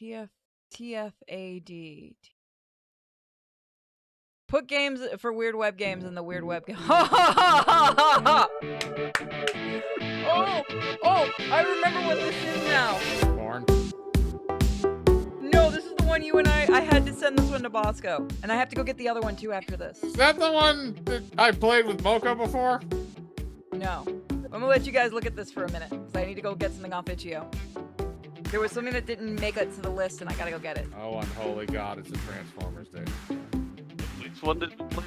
TFAD. Put games for weird web games in the weird web game. Oh, I remember what this is now. Born. No, this is the one you and I had to send this one to Bosco. And I have to go get the other one too after this. Is that the one that I played with Mocha before? No. I'm gonna let you guys look at this for a minute, because I need to go get something off Itch.io. There was something that didn't make it to the list, and I gotta go get it. Oh, unholy God, it's a Transformers day. Which one did you play?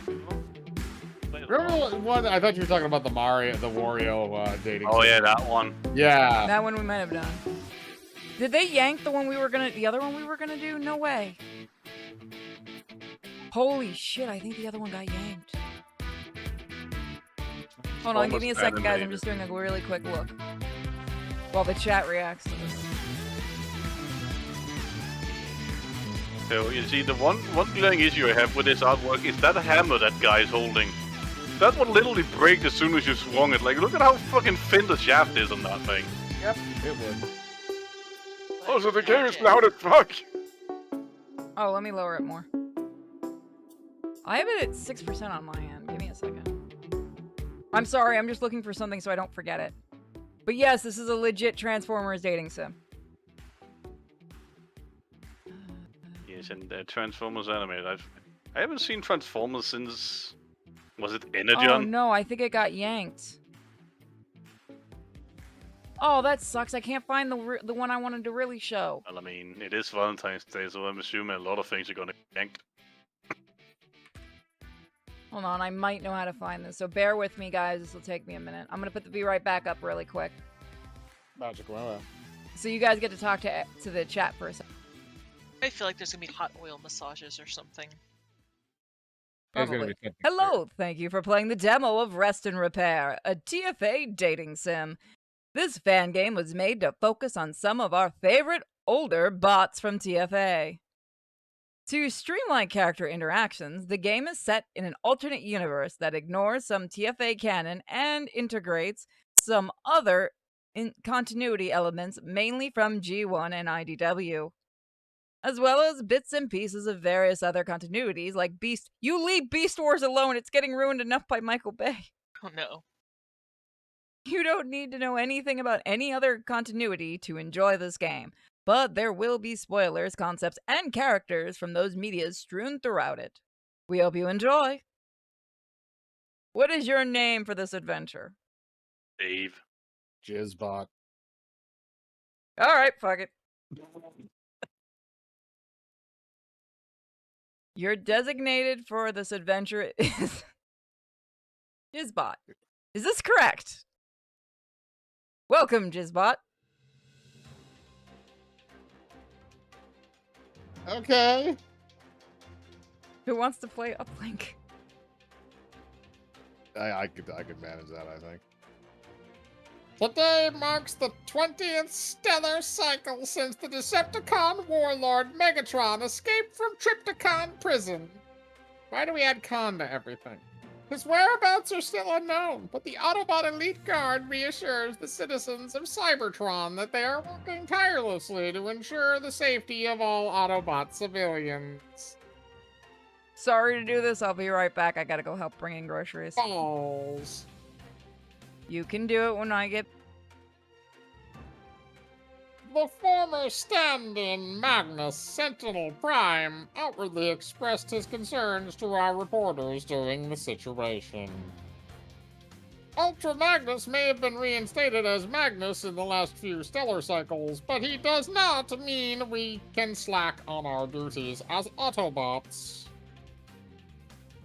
Remember one? I thought you were talking about the Wario dating. Oh yeah, that one. Yeah. That one we might have done. Did they yank the other one we were gonna do? No way. Holy shit, I think the other one got yanked. Hold on, give me a second, guys. I'm just doing a really quick look while the chat reacts to this. So you see, the one glaring issue I have with this artwork is that hammer that guy is holding. That would literally break as soon as you swung it. Like, look at how fucking thin the shaft is on that thing. Yep, it would. Oh, so the game is loud as fuck. Oh, let me lower it more. I have it at 6% on my end. Give me a second. I'm sorry, I'm just looking for something so I don't forget it. But yes, this is a legit Transformers dating sim. Yes, and Transformers animated. I haven't seen Transformers since... Was it Energon? Oh no, I think it got yanked. Oh, that sucks. I can't find the one I wanted to really show. Well, I mean, it is Valentine's Day, so I'm assuming a lot of things are gonna get yanked. Hold on, I might know how to find this. So bear with me, guys. This will take me a minute. I'm gonna be right back up really quick. Magical arrow. So you guys get to talk to the chat for a second. I feel like there's gonna be hot oil massages or something. Probably. Hello, thank you for playing the demo of Rest and Repair, a TFA dating sim. This fan game was made to focus on some of our favorite older bots from TFA. To streamline character interactions, the game is set in an alternate universe that ignores some TFA canon and integrates some other continuity elements, mainly from G1 and IDW, as well as bits and pieces of various other continuities like Beast. You leave Beast Wars alone, it's getting ruined enough by Michael Bay. Oh no. You don't need to know anything about any other continuity to enjoy this game, but there will be spoilers, concepts, and characters from those medias strewn throughout it. We hope you enjoy. What is your name for this adventure? Dave. Jizzbot. Alright, fuck it. Your designated for this adventure is Jizzbot. Is this correct? Welcome, Jizzbot. Okay. Who wants to play Uplink? I could manage that, I think. Today marks the 20th stellar cycle since the Decepticon warlord Megatron escaped from Trypticon prison. Why do we add con to everything? His whereabouts are still unknown, but the Autobot Elite Guard reassures the citizens of Cybertron that they are working tirelessly to ensure the safety of all Autobot civilians. Sorry to do this, I'll be right back. I gotta go help bring in groceries. Balls. You can do it when I get... The former stand-in Magnus, Sentinel Prime, outwardly expressed his concerns to our reporters during the situation. Ultra Magnus may have been reinstated as Magnus in the last few stellar cycles, but he does not mean we can slack on our duties as Autobots.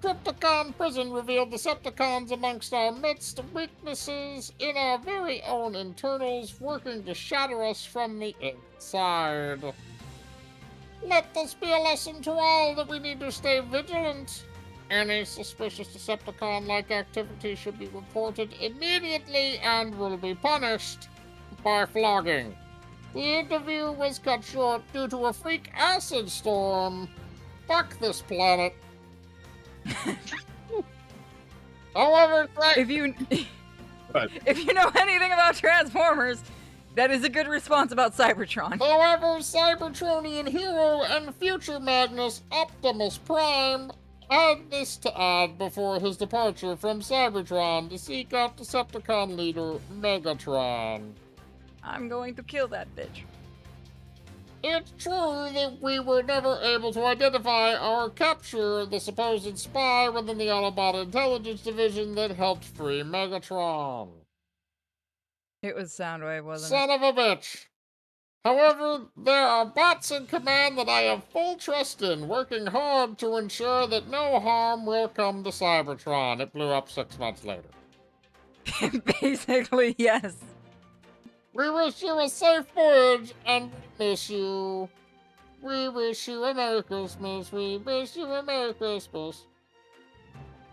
Trypticon prison revealed Decepticons amongst our midst, weaknesses in our very own internals working to shatter us from the inside. Let this be a lesson to all that we need to stay vigilant. Any suspicious Decepticon-like activity should be reported immediately and will be punished by flogging. The interview was cut short due to a freak acid storm. Fuck this planet. However, If you know anything about Transformers, That is a good response about Cybertron. However, Cybertronian hero and future Magnus Optimus Prime had this to add before his departure from Cybertron to seek out Decepticon leader Megatron. I'm going to kill that bitch. It's true that we were never able to identify or capture the supposed spy within the Autobot Intelligence Division that helped free Megatron. It was Soundwave, wasn't Son of a bitch. However, there are bots in command that I have full trust in, working hard to ensure that no harm will come to Cybertron. It blew up 6 months later. it? Basically, yes. We wish you a safe voyage and miss you. We wish you a Merry Christmas. We wish you a Merry Christmas.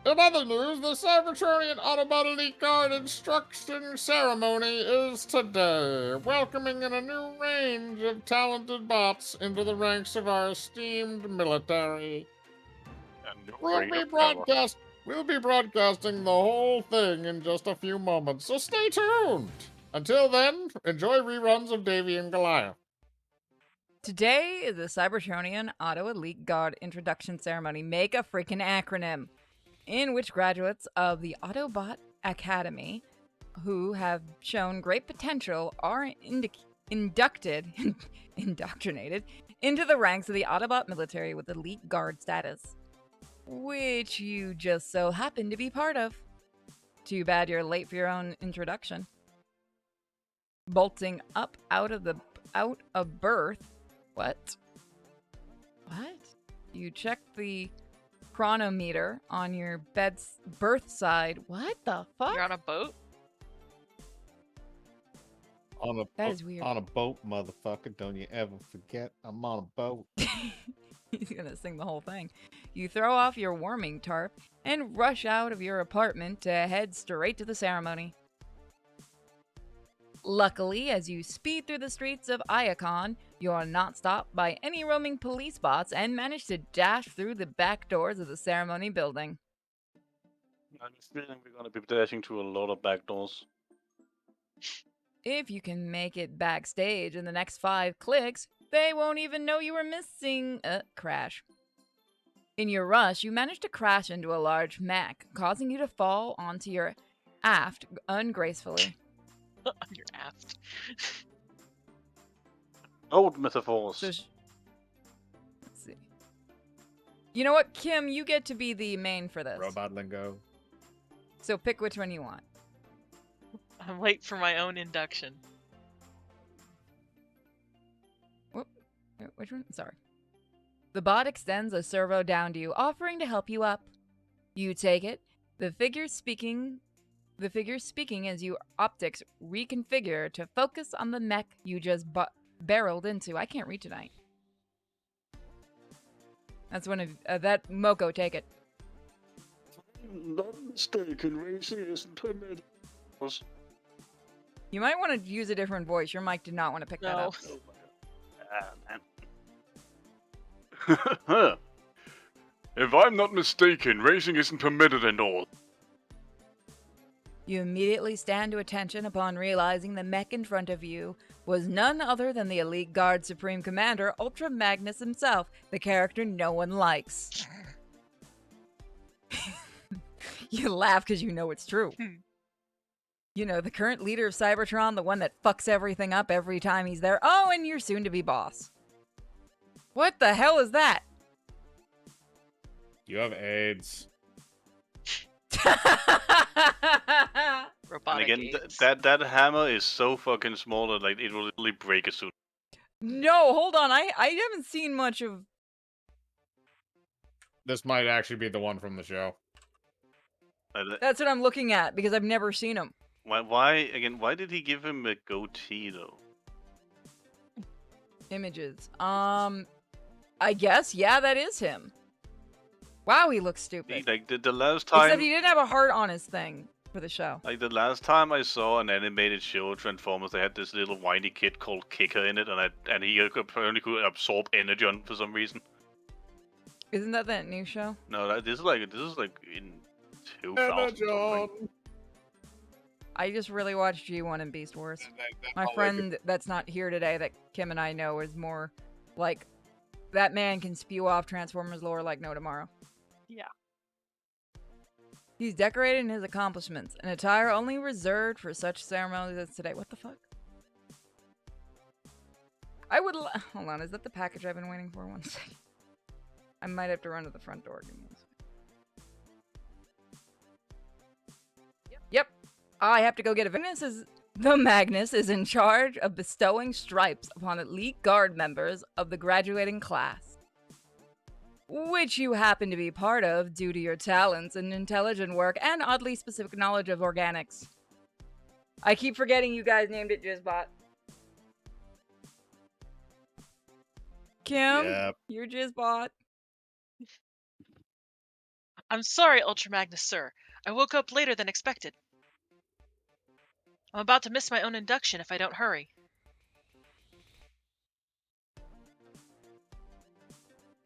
In other news, the Cybertronian Autobot Elite Guard instruction ceremony is today, welcoming in a new range of talented bots into the ranks of our esteemed military. We'll be broadcasting the whole thing in just a few moments, so stay tuned. Until then, enjoy reruns of Davy and Goliath. Today is the Cybertronian Auto Elite Guard introduction ceremony. Make a freaking acronym. In which graduates of the Autobot Academy who have shown great potential are indoctrinated into the ranks of the Autobot military with Elite Guard status, which you just so happen to be part of. Too bad you're late for your own introduction. Bolting up out of birth. What? You check the chronometer on your bed's birth side. What the fuck? You're on a boat? That is weird. On a boat, motherfucker. Don't you ever forget I'm on a boat. He's gonna sing the whole thing. You throw off your warming tarp and rush out of your apartment to head straight to the ceremony. Luckily, as you speed through the streets of Iacon, you are not stopped by any roaming police bots and manage to dash through the back doors of the ceremony building. I'm feeling we're gonna be dashing through a lot of back doors. If you can make it backstage in the next 5 clicks, they won't even know you were missing a crash. In your rush, you manage to crash into a large Mac, causing you to fall onto your aft ungracefully. On your aft. Old metaphors. So let's see. You know what, Kim? You get to be the main for this. Robot lingo. So pick which one you want. I'm late for my own induction. Whoop. Which one? Sorry. The bot extends a servo down to you, offering to help you up. You take it. The figure speaking as you optics reconfigure to focus on the mech you just barreled into. I can't read tonight. That's one of that Moko. Take it. Not mistaken, racing isn't permitted. You might want to use a different voice. Your mic did not want to pick that up. Man. If I'm not mistaken, racing isn't permitted and all. You immediately stand to attention upon realizing the mech in front of you was none other than the Elite Guard Supreme Commander, Ultra Magnus himself, the character no one likes. You laugh because you know it's true. You know, the current leader of Cybertron, the one that fucks everything up every time he's there. Oh, and your soon-to-be boss. What the hell is that? You have AIDS. Robotic And again, AIDS. that hammer is so fucking small that like it will literally break a suit. No, hold on. I haven't seen much of... This might actually be the one from the show. That's what I'm looking at, because I've never seen him. Why did he give him a goatee though? Images. I guess, yeah, that is him. Wow, he looks stupid. Like the last time, Except he didn't have a heart on his thing for the show. like the last time I saw an animated show of Transformers, they had this little whiny kid called Kicker in it, and he apparently could absorb energy on for some reason. Isn't that new show? No, this is like in 2000 something. I just really watched G1 and Beast Wars. That's My all they friend that's not here today that Kim and I know is more like that man can spew off Transformers lore like no tomorrow. Yeah. He's decorated in his accomplishments, an attire only reserved for such ceremonies as today. What the fuck? Hold on, is that the package I've been waiting for? One second. I might have to run to the front door. Give me one second. Yep. I have to go get it. The Magnus is in charge of bestowing stripes upon elite guard members of the graduating class, which you happen to be part of due to your talents in intelligent work and oddly specific knowledge of organics. I keep forgetting you guys named it Jizzbot. Kim, Yep. you're Jizzbot. I'm sorry, Ultra Magnus, sir. I woke up later than expected. I'm about to miss my own induction if I don't hurry.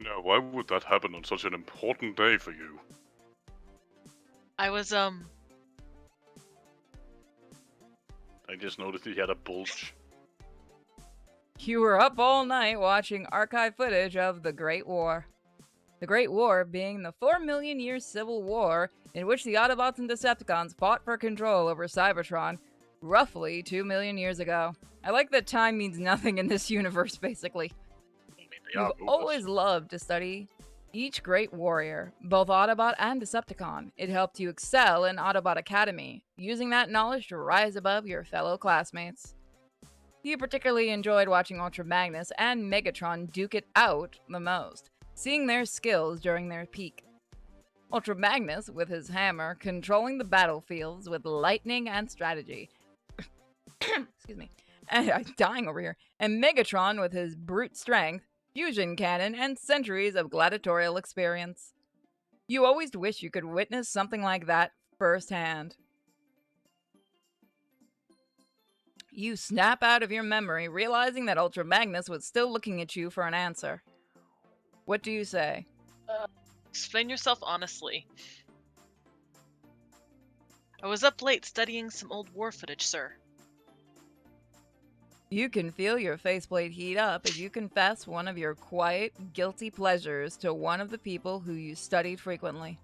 Now, why would that happen on such an important day for you? I was, I just noticed he had a bulge. You were up all night watching archive footage of the Great War. The Great War being the 4 million year civil war in which the Autobots and Decepticons fought for control over Cybertron roughly 2 million years ago. I like that time means nothing in this universe, basically. I mean, they are You've ruthless. always loved to study each great warrior, both Autobot and Decepticon. It helped you excel in Autobot Academy, using that knowledge to rise above your fellow classmates. You particularly enjoyed watching Ultra Magnus and Megatron duke it out the most, seeing their skills during their peak. Ultra Magnus, with his hammer, controlling the battlefields with lightning and strategy. Excuse me. I'm dying over here. And Megatron with his brute strength, fusion cannon, and centuries of gladiatorial experience. You always wish you could witness something like that firsthand. You snap out of your memory, realizing that Ultra Magnus was still looking at you for an answer. What do you say? explain yourself honestly. I was up late studying some old war footage, sir. You can feel your faceplate heat up as you confess one of your quiet, guilty pleasures to one of the people who you studied frequently.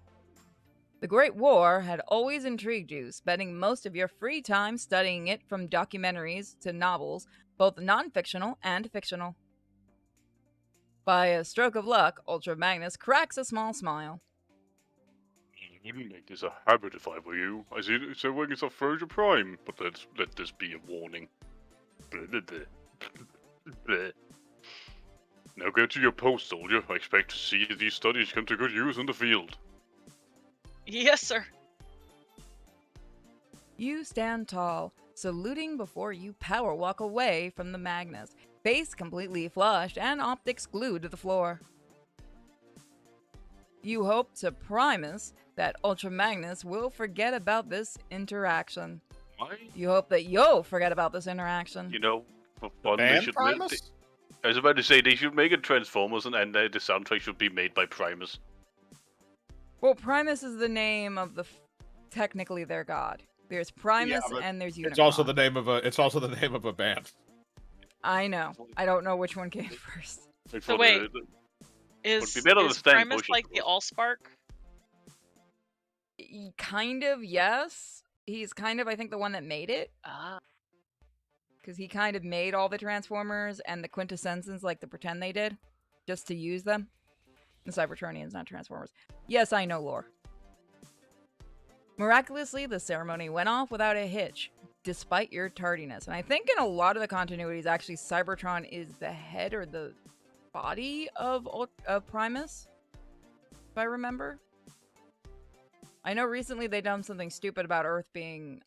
The Great War had always intrigued you, spending most of your free time studying it from documentaries to novels, both non-fictional and fictional. By a stroke of luck, Ultra Magnus cracks a small smile. I wouldn't make this a habit if I were you. I see it's working as a Frozen Prime, but let this be a warning. Now get to your post, soldier. I expect to see these studies come to good use in the field. Yes, sir. You stand tall, saluting before you power walk away from the Magnus, face completely flushed and optics glued to the floor. You hope to Primus that Ultra Magnus will forget about this interaction. Why? You hope that you'll forget about this interaction. You know, for fun, they Band should Primus? make. I was about to say they should make it Transformers, and the soundtrack should be made by Primus. Well, Primus is the name of technically their god. There's Primus but and there's Unicron. It's also the name of a band. I know. I don't know which one came first. Like So for wait, would Is, be better to is stand Primus pushing like the towards. Allspark? Kind of, yes. He's kind of, I think, the one that made it. Ah. Because he kind of made all the Transformers and the Quintessensons, like the pretend they did, just to use them. The Cybertronians, not Transformers. Yes, I know lore. Miraculously, the ceremony went off without a hitch, despite your tardiness. And I think in a lot of the continuities, actually, Cybertron is the head or the body of Primus, if I remember. I know recently they done something stupid about Earth being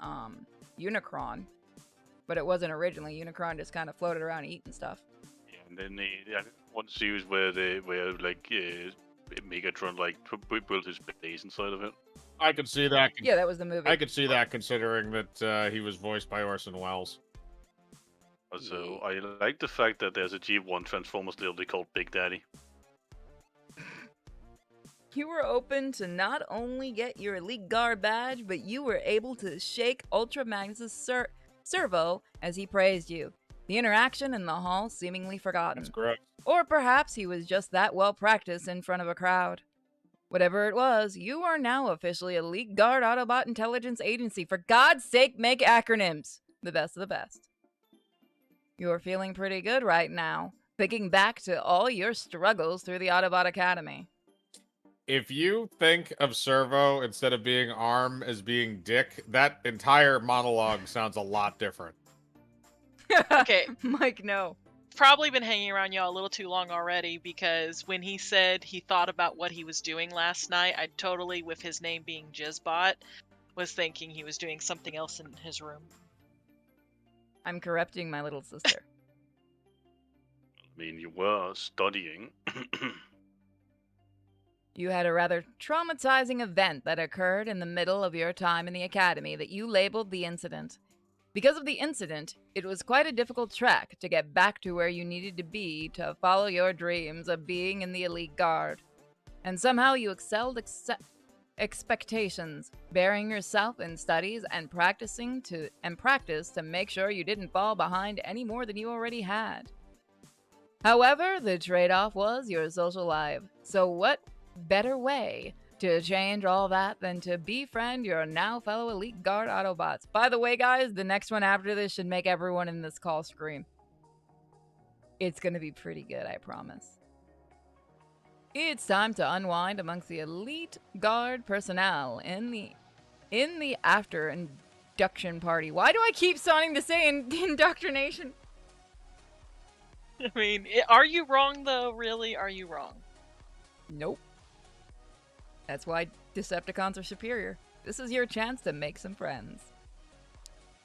Unicron, but it wasn't originally. Unicron just kind of floated around eating stuff. Yeah, and then one series where Megatron built his base inside of it. I could see that. Yeah, that was the movie. I could see that considering that he was voiced by Orson Welles. Also, I like the fact that there's a G1 Transformers literally called Big Daddy. You were open to not only get your Elite Guard badge, but you were able to shake Ultra Magnus' servo as he praised you. The interaction in the hall seemingly forgotten. That's gross. Or perhaps he was just that well practiced in front of a crowd. Whatever it was, you are now officially Elite Guard Autobot Intelligence Agency. For God's sake, make acronyms. The best of the best. You're feeling pretty good right now, thinking back to all your struggles through the Autobot Academy. If you think of Servo instead of being Arm as being Dick, that entire monologue sounds a lot different. Okay. Mike, no. Probably been hanging around y'all a little too long already, because when he said he thought about what he was doing last night, I totally, with his name being Jizzbot, was thinking he was doing something else in his room. I'm corrupting my little sister. I mean, you were studying. You had a rather traumatizing event that occurred in the middle of your time in the academy that you labeled the incident. Because of the incident, it was quite a difficult trek to get back to where you needed to be to follow your dreams of being in the Elite Guard. And somehow you excelled expectations, bearing yourself in studies and practice to make sure you didn't fall behind any more than you already had. However, the trade-off was your social life. So what better way to change all that than to befriend your now fellow Elite Guard Autobots? By the way, guys, the next one after this should make everyone in this call scream. It's gonna be pretty good, I promise. It's time to unwind amongst the Elite Guard personnel in the after induction party. Why do I keep starting to say indoctrination? I mean, are you wrong, though? Really? Are you wrong? Nope. That's why Decepticons are superior. This is your chance to make some friends.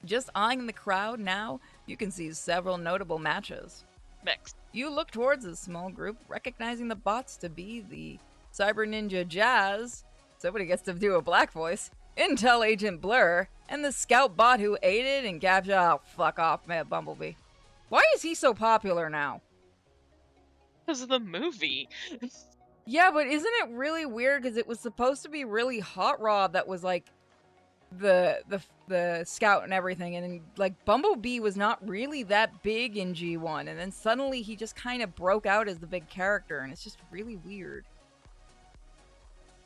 Just eyeing the crowd now, you can see several notable matches. Mixed. You look towards a small group, recognizing the bots to be the Cyber Ninja Jazz, somebody gets to do a black voice, Intel Agent Blur, and the Scout bot who aided and captured. Oh, fuck off, man, Bumblebee. Why is he so popular now? Because of the movie. Yeah, but isn't it really weird? Because it was supposed to be really Hot Rod that was like the Scout and everything, and then like Bumblebee was not really that big in G1, and then suddenly he just kind of broke out as the big character, and it's just really weird.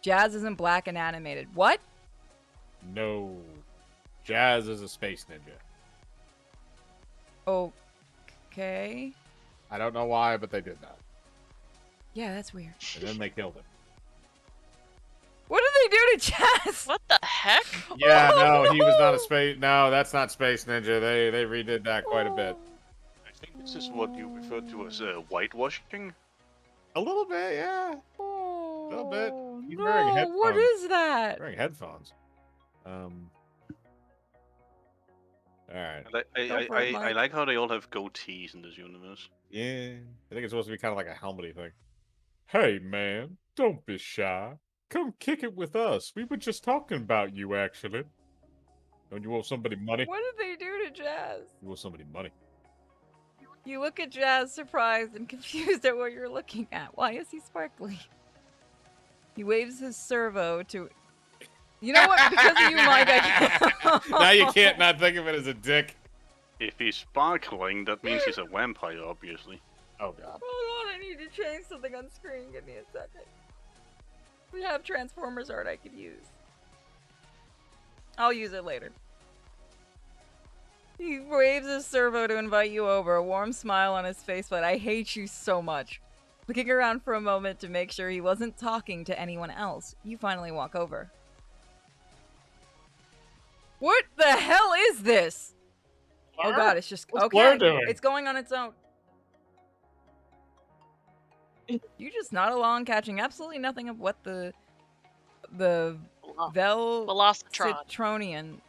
Jazz isn't black and animated. What? No. Jazz is a space ninja. Okay. I don't know why, but they did that. Yeah, that's weird. And then they killed him. What did they do to Jazz? What the heck? Yeah, no, he was not a space. No, that's not Space Ninja. They redid that quite a bit. I think this is what you refer to as whitewashing. A little bit, yeah. Oh, A little bit. He's no, wearing headphones. what is that? Wearing headphones. Alright. I like how they all have goatees in this universe. Yeah. I think it's supposed to be kind of like a helmety thing. Hey, man. Don't be shy. Come kick it with us. We were just talking about you, actually. Don't you owe somebody money? What did they do to Jazz? You owe somebody money. You look at Jazz surprised and confused at what you're looking at. Why is he sparkly? He waves his servo to... You know what? Because of you, Mike, I can't... Now you can't not think of it as a dick. If he's sparkling, that means he's a vampire, obviously. Oh, God. Hold on, I need to change something on screen. Give me a second. We have Transformers art I could use. I'll use it later. He waves his servo to invite you over, a warm smile on his face, but I hate you so much. Looking around for a moment to make sure he wasn't talking to anyone else, you finally walk over. What the hell is this? Oh god, it's just What's okay. Blur doing? It's going on its own. You just nod along, catching absolutely nothing of what the Velocitronian. Citronian,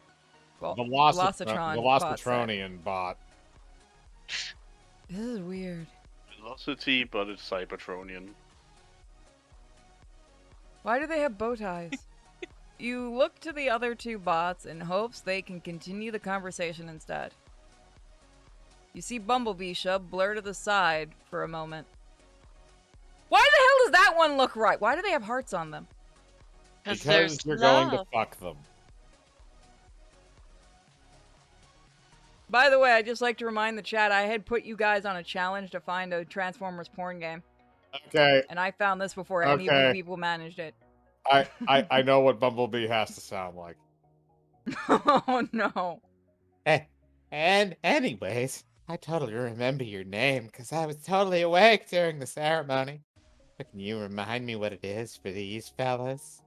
well, Velocitronian bot. This is weird. Velocity, but it's Cybertronian. Why do they have bow ties? You look to the other two bots in hopes they can continue the conversation instead. You see Bumblebee shove Blur to the side for a moment. Why the hell does that one look right? Why do they have hearts on them? Because Because there's you're love. going to fuck them. By the way, I'd just like to remind the chat, I had put you guys on a challenge to find a Transformers porn game. Okay, And I found this before any of you Okay. people managed it. I know what Bumblebee has to sound like. Oh no. And anyways, I totally remember your name because I was totally awake during the ceremony. But can you remind me what it is for these fellas?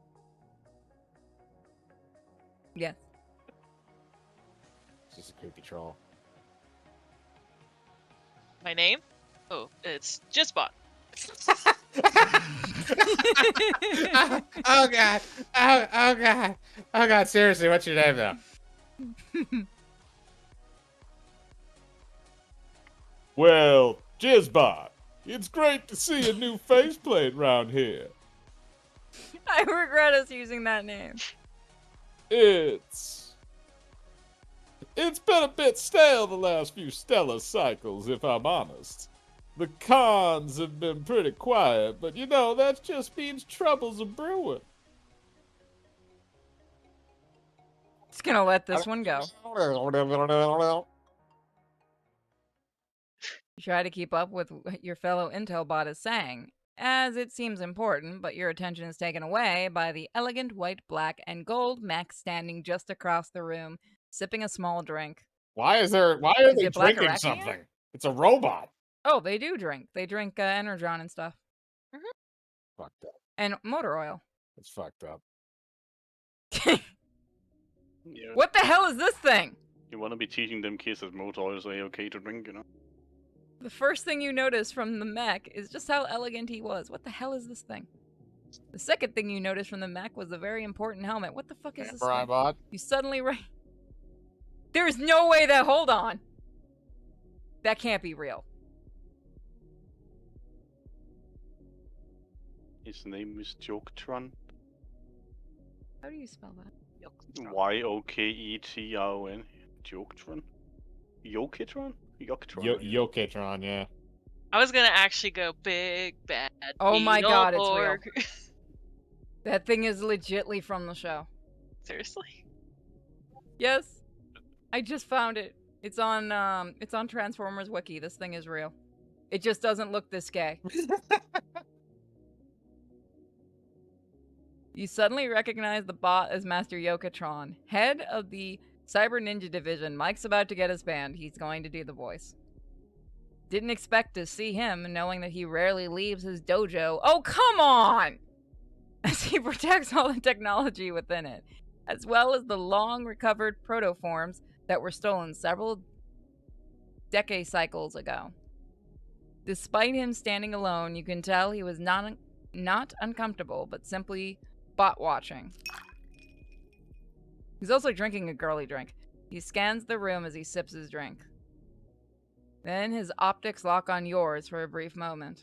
Yes. It's just a creepy troll. My name? Oh, it's Jizzbot. Oh god. Oh god. Oh god, seriously, what's your name though? Well, Jizzbot, it's great to see a new faceplate round here. I regret us using that name. It's been a bit stale the last few Stellar cycles, if I'm honest. The cons have been pretty quiet, but you know, that just means troubles are brewing. Just gonna let this one go. Try to keep up with what your fellow Intel bot is saying, as it seems important, but your attention is taken away by the elegant white, black, and gold mech standing just across the room, sipping a small drink. Why are Is they it Black drinking Arachian? something? It's a robot. Oh, they do drink. They drink Energon and stuff. Fucked up. And motor oil. It's fucked up. Yeah. What the hell is this thing? You want to be teaching them kids that motor oil is okay to drink, you know? The first thing you notice from the mech is just how elegant he was. What the hell is this thing? The second thing you notice from the mech was the very important helmet. What the fuck is this thing? Bot. You suddenly There's no way that. Hold on. That can't be real. His name is Yokatron. How do you spell that? Yoketron. Yokatron? Yokatron? Yokatron. Yokatron, yeah. I was gonna actually go big bad. Oh my God, it's real. Beetleborg. That thing is legitly from the show. Seriously? Yes. I just found it. It's on Transformers Wiki. This thing is real. It just doesn't look this gay. You suddenly recognize the bot as Master Yokatron, head of the Cyber Ninja Division. Mike's about to get his band. He's going to do the voice. Didn't expect to see him, knowing that he rarely leaves his dojo. Oh, come on! As he protects all the technology within it, as well as the long-recovered protoforms that were stolen several decade cycles ago. Despite him standing alone, you can tell he was not uncomfortable, but simply bot watching. He's also drinking a girly drink. He scans the room as he sips his drink. Then his optics lock on yours for a brief moment.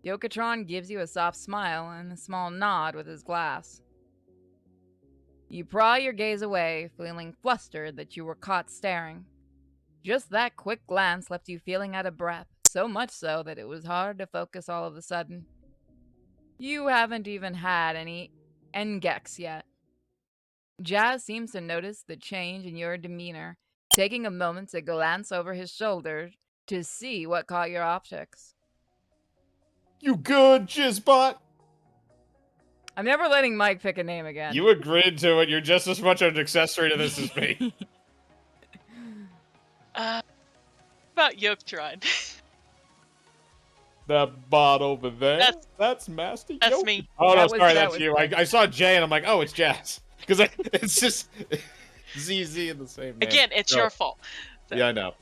Yokatron gives you a soft smile and a small nod with his glass. You pry your gaze away, feeling flustered that you were caught staring. Just that quick glance left you feeling out of breath, so much so that it was hard to focus all of a sudden. You haven't even had any Engex yet. Jazz seems to notice the change in your demeanor, taking a moment to glance over his shoulder to see what caught your optics. You good, Jizzbot? I'm never letting Mike pick a name again. You agreed to it. You're just as much an accessory to this as me. About Yokatron. That bot over there? That's Master That's Yoke. me. Oh, no, That sorry, that's was you. I saw Jay and I'm like, oh, it's Jazz. Because it's just ZZ in the same name. Again, it's No. your fault. Yeah, I know.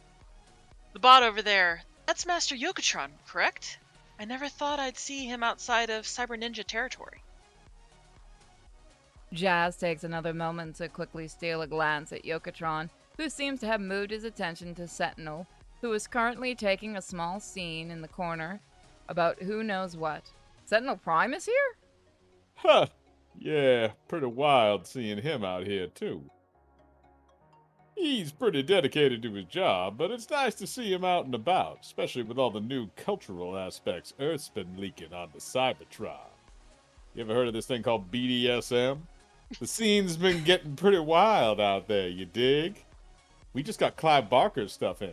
The bot over there, that's Master Yokatron, correct? I never thought I'd see him outside of Cyber Ninja territory. Jazz takes another moment to quickly steal a glance at Yokatron, who seems to have moved his attention to Sentinel, who is currently taking a small scene in the corner about who knows what. Sentinel Prime is here? Huh. Yeah, pretty wild seeing him out here, too. He's pretty dedicated to his job, but it's nice to see him out and about, especially with all the new cultural aspects Earth's been leaking onto Cybertron. You ever heard of this thing called BDSM? The scene's been getting pretty wild out there, you dig? We just got Clive Barker's stuff in.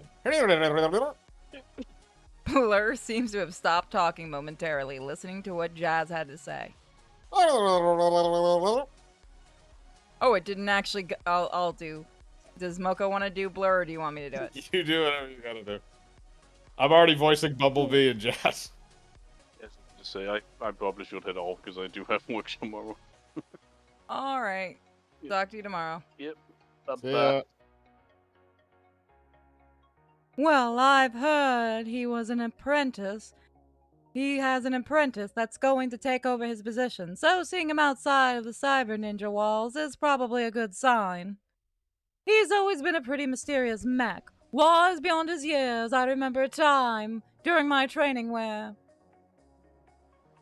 Blur seems to have stopped talking momentarily, listening to what Jazz had to say. Oh, it didn't actually. I'll do. Does Moko want to do Blur, or do you want me to do it? You do whatever you gotta do. I'm already voicing Bumblebee and Jazz. Yes, to say I probably should head off because I do have work tomorrow. All right. Yeah. Talk to you tomorrow. Yep. See ya. Well, I've heard he was an apprentice. He has an apprentice that's going to take over his position, so seeing him outside of the Cyber Ninja walls is probably a good sign. He's always been a pretty mysterious mech. Wise beyond his years, I remember a time during my training where...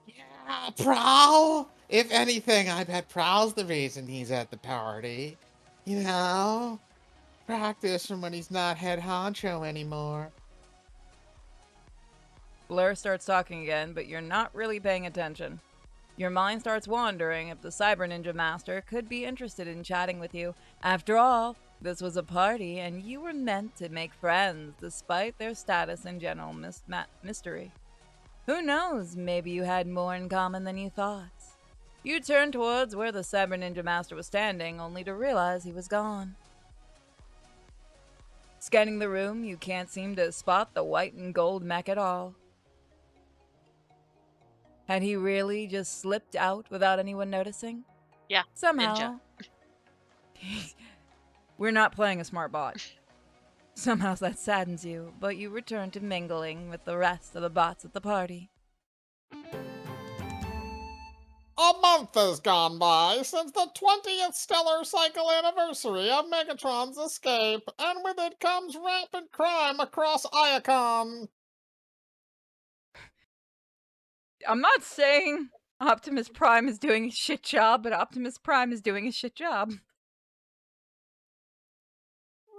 Yeah, Prowl. If anything, I bet Prowl's the reason he's at the party. You know? Practice from when he's not head honcho anymore. Blur starts talking again, but you're not really paying attention. Your mind starts wandering if the Cyber Ninja Master could be interested in chatting with you. After all, this was a party, and you were meant to make friends, despite their status and general mystery. Who knows, maybe you had more in common than you thought. You turned towards where the Cyber Ninja Master was standing, only to realize he was gone. Scanning the room, you can't seem to spot the white and gold mech at all. Had he really just slipped out without anyone noticing? Yeah, Somehow. We're not playing a smart bot. Somehow that saddens you, but you return to mingling with the rest of the bots at the party. A month has gone by since the 20th stellar cycle anniversary of Megatron's escape, and with it comes rampant crime across Iacon. I'm not saying Optimus Prime is doing a shit job, but Optimus Prime is doing a shit job.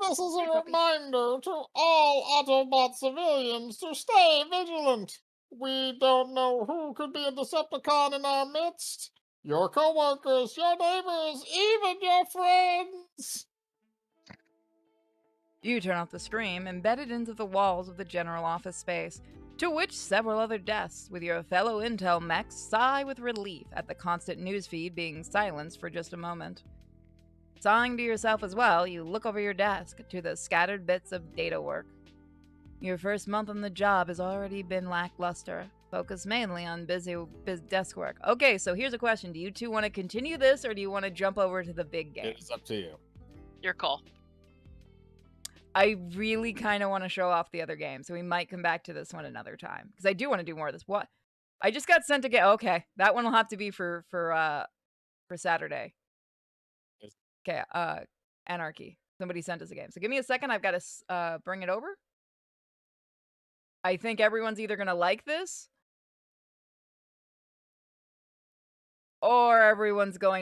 This is a reminder to all Autobot civilians to stay vigilant. We don't know who could be a Decepticon in our midst. Your coworkers, your neighbors, even your friends. You turn off the stream, embedded into the walls of the general office space, to which several other desks with your fellow Intel mechs sigh with relief at the constant newsfeed being silenced for just a moment. Sighing to yourself as well, you look over your desk to the scattered bits of data work. Your first month on the job has already been lackluster, focused mainly on busy desk work. Okay, so here's a question. Do you two want to continue this, or do you want to jump over to the big game? It's up to you. Your call. I really kind of want to show off the other game, so we might come back to this one another time. Because I do want to do more of this. What? I just got sent again. Okay, that one will have to be for Saturday. Okay, Anarchy. Somebody sent us a game. So give me a second. I've got to bring it over. I think everyone's either going to like this, or everyone's going